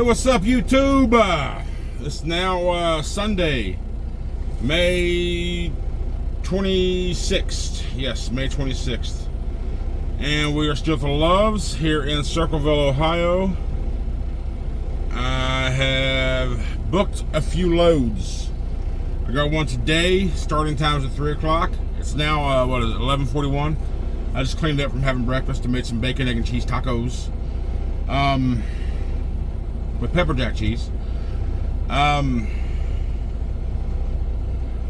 what's up, YouTube? It's now Sunday, May 26th. Yes, May 26th. And we are still at the Loves here in Circleville, Ohio. I have booked a few loads. I got one today. Starting time's at 3 o'clock. It's now, 11:41. I just cleaned up from having breakfast and made some bacon, egg, and cheese tacos. With pepper jack cheese. I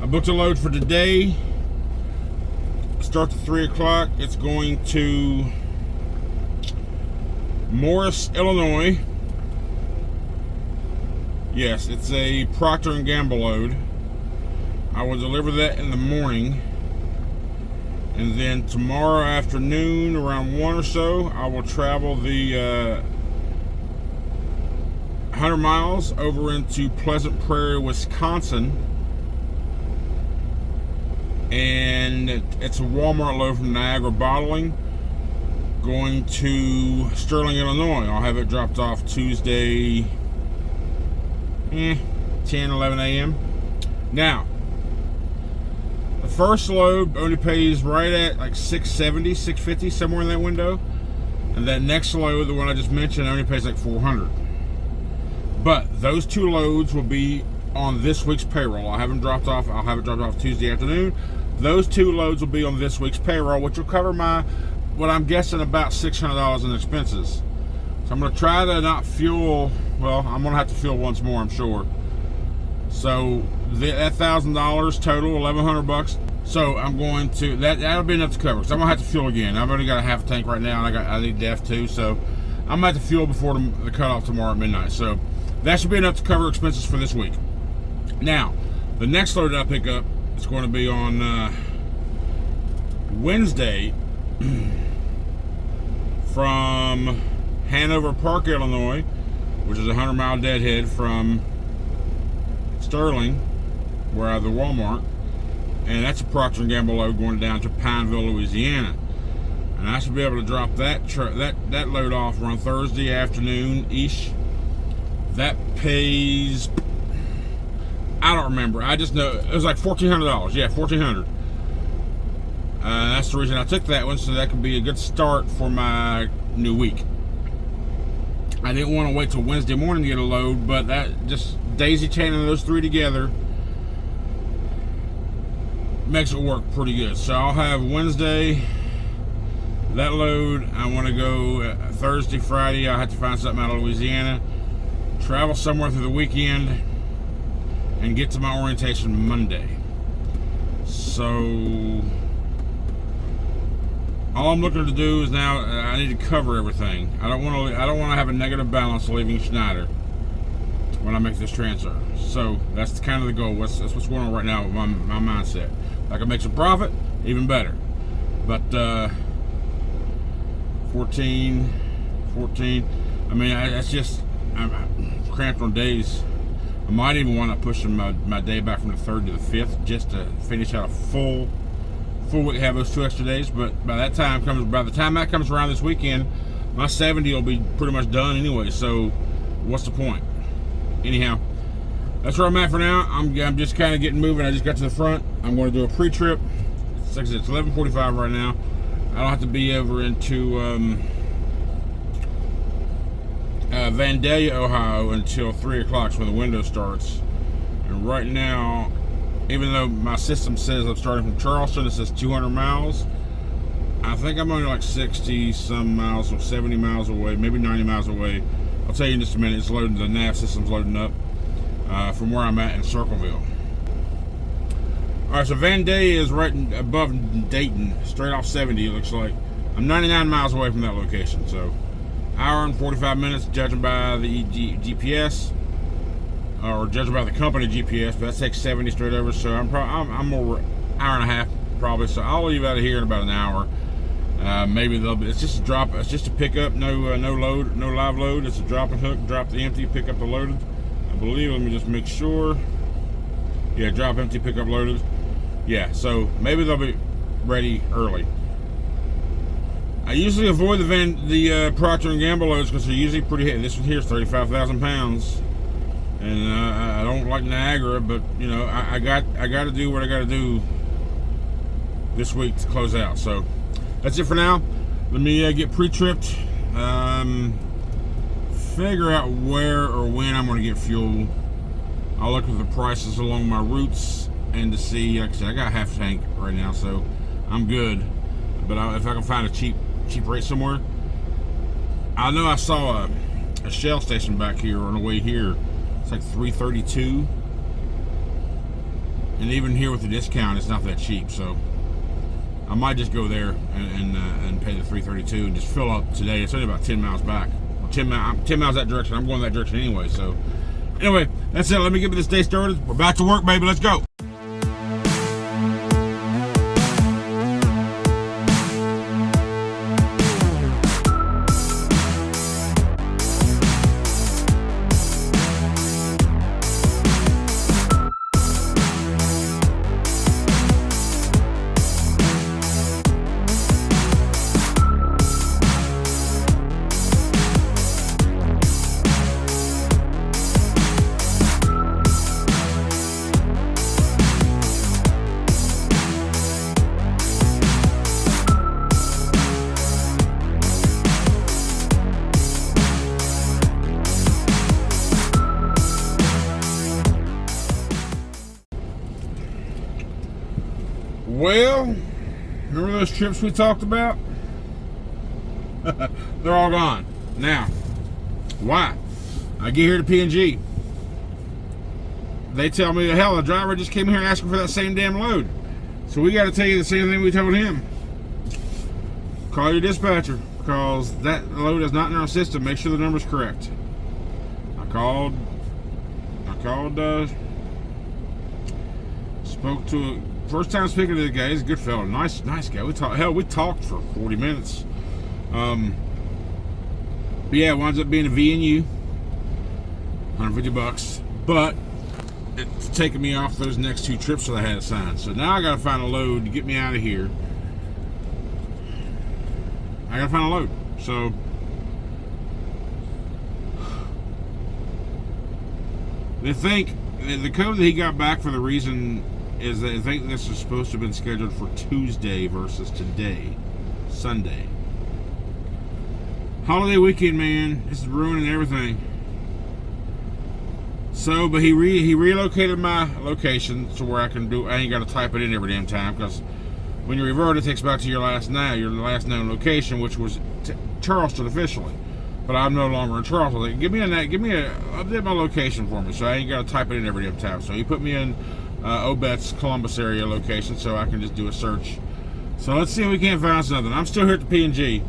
booked a load for today. Starts at 3 o'clock. It's going to Morris, Illinois. Yes, it's a Procter & Gamble load. I will deliver that in the morning. And then tomorrow afternoon, around 1 or so, I will travel the 100 miles over into Pleasant Prairie, Wisconsin. And it's a Walmart load from Niagara Bottling going to Sterling, Illinois. I'll have it dropped off Tuesday 10, 11 a.m. Now, the first load only pays right at like $670, $650, somewhere in that window. And that next load, the one I just mentioned, only pays like $400. But those two loads will be on this week's payroll. I'll have it dropped off Tuesday afternoon. Those two loads will be on this week's payroll, which will cover what I'm guessing about $600 in expenses. So I'm going to try to not fuel. Well, I'm going to have to fuel once more, I'm sure. So that $1,000 total, $1,100. So I'm going to that'll be enough to cover. So I'm gonna have to fuel again. I've only got a half a tank right now, and I need DEF too. So I'm gonna have to fuel before the cutoff tomorrow at midnight. So that should be enough to cover expenses for this week. Now, the next load that I pick up is going to be on Wednesday from Hanover Park, Illinois, which is a 100-mile deadhead from Sterling, where I have the Walmart, and that's a Procter & Gamble load going down to Pineville, Louisiana. And I should be able to drop that load off around Thursday afternoon-ish. That pays, I don't remember. I just know it was like $1,400. Yeah, $1,400. That's the reason I took that one, so that could be a good start for my new week. I didn't want to wait till Wednesday morning to get a load, but that just daisy chaining those three together makes it work pretty good. So I'll have Wednesday, that load. I want to go Thursday, Friday. I have to find something out of Louisiana, travel somewhere through the weekend, and get to my orientation Monday. So all I'm looking to do is now I need to cover everything. I don't want to have a negative balance leaving Schneider when I make this transfer. So that's kind of the goal. That's what's going on right now with my mindset. If I can make some profit, even better. But 14. I mean, that's just, I'm cramped on days. I might even want to push my day back from the 3rd to the 5th just to finish out a full week, have those 2 extra days. But by the time that comes around this weekend, my 70 will be pretty much done anyway. So what's the point? Anyhow, that's where I'm at for now. I'm just kind of getting moving. I just got to the front. I'm going to do a pre-trip. It's 11:45 right now. I don't have to be over into Vandalia, Ohio until 3 o'clock when the window starts. And right now, even though my system says I'm starting from Charleston, it says 200 miles. I think I'm only like 60 some miles or 70 miles away, maybe 90 miles away. I'll tell you in just a minute. It's loading. The nav system's loading up from where I'm at in Circleville. All right, so Vandalia is right above Dayton, straight off 70. It looks like I'm 99 miles away from that location. So, hour and 45 minutes, judging by the GPS, or judging by the company GPS. But that takes 70 straight over. So I'm over hour and a half probably. So I'll leave out of here in about an hour. Maybe it's just a drop. It's just a pickup. No load, no live load. It's a drop and hook. Drop the empty, pick up the loaded. I believe. Let me just make sure. Yeah, drop empty, pick up loaded. Yeah. So maybe they'll be ready early. I usually avoid the Procter & Gamble loads because they're usually pretty heavy. This one here is 35,000 pounds. And I don't like Niagara, but you know, I got to do what I got to do this week to close out. So that's it for now. Let me get pre-tripped, figure out where or when I'm going to get fuel. I'll look at the prices along my routes and to see. Like I said, I got half tank right now, so I'm good. But if I can find a cheap rate somewhere, I know I saw a Shell station back here on the way here. It's like $3.32, and even here with the discount, it's not that cheap. So I might just go there and pay the $3.32 and just fill up today. It's only about 10 miles back, 10 miles that direction. I'm going that direction anyway. So anyway, that's it. Let me get this day started. We're back to work, baby. Let's go. Well, remember those trips we talked about? They're all gone. Now, why? I get here to P&G. They tell me, hell, the driver just came here asking for that same damn load. So we got to tell you the same thing we told him. Call your dispatcher, because that load is not in our system. Make sure the number's correct. I called, spoke to first time speaking to the guy. He's a good fellow, nice guy. We talked for 40 minutes. But yeah, it winds up being a V&U, $150, but it's taking me off those next two trips that I had assigned. So now I gotta find a load to get me out of here. I gotta find a load. So they think the code that he got back for the reason is that I think this is supposed to have been scheduled for Tuesday versus today, Sunday. Holiday weekend, man. This is ruining everything. So, but he relocated my location to where I ain't got to type it in every damn time, because when you revert, it takes back to your last known location, which was Charleston officially. But I'm no longer in Charleston. Update my location for me, so I ain't got to type it in every damn time. So he put me in Obet's Columbus area location, so I can just do a search. So let's see if we can't find something. I'm still here at the P&G.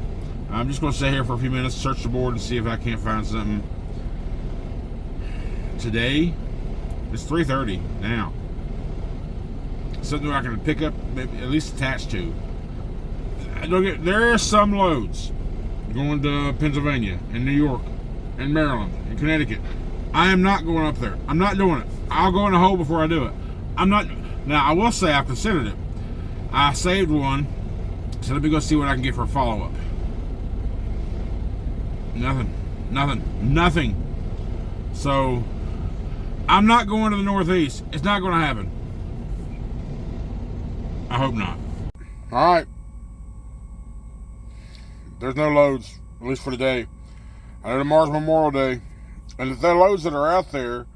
I'm just going to stay here for a few minutes, search the board, and see if I can't find something. Today, it's 3:30 now. Something I can pick up, maybe at least attached to. There are some loads going to Pennsylvania and New York and Maryland and Connecticut. I am not going up there. I'm not doing it. I'll go in a hole before I do it. I'm not. Now, I will say I've considered it. I saved one, so let me go see what I can get for a follow-up. Nothing. So, I'm not going to the Northeast. It's not going to happen. I hope not. All right. There's no loads, at least for today. I know tomorrow's Memorial Day. And if there are loads that are out there,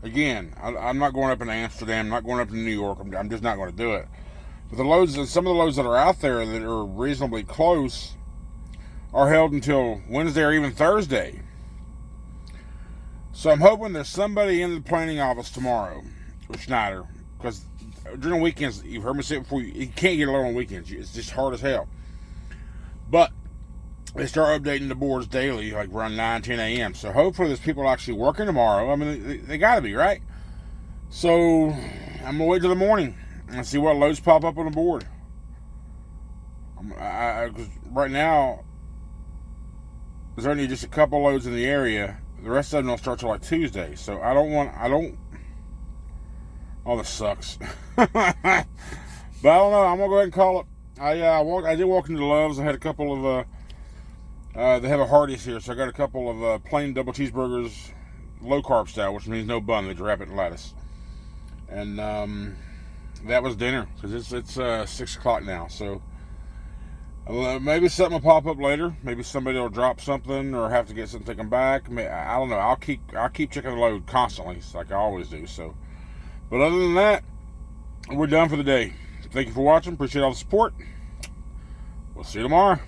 again, I'm not going up into Amsterdam. I'm not going up to New York. I'm just not going to do it. But some of the loads that are out there that are reasonably close are held until Wednesday or even Thursday. So I'm hoping there's somebody in the planning office tomorrow with Schneider, because during the weekends, you've heard me say it before, you can't get a load on weekends. It's just hard as hell. But they start updating the boards daily, like around 9, 10 a.m. So hopefully there's people actually working tomorrow. I mean, they got to be, right? So I'm going to wait till the morning and see what loads pop up on the board. Cause right now, there's only just a couple loads in the area. The rest of them don't start till like Tuesday. So oh, this sucks. But I don't know. I'm going to go ahead and call it. I did walk into Love's. I had a couple of they have a Hardee's here, so I got a couple of plain double cheeseburgers, low carb style, which means no bun. They just wrap it in lettuce, and that was dinner because it's 6 o'clock now. So maybe something will pop up later. Maybe somebody will drop something or have to get something taken back. I don't know. I'll keep checking the load constantly, like I always do. So, but other than that, we're done for the day. Thank you for watching. Appreciate all the support. We'll see you tomorrow.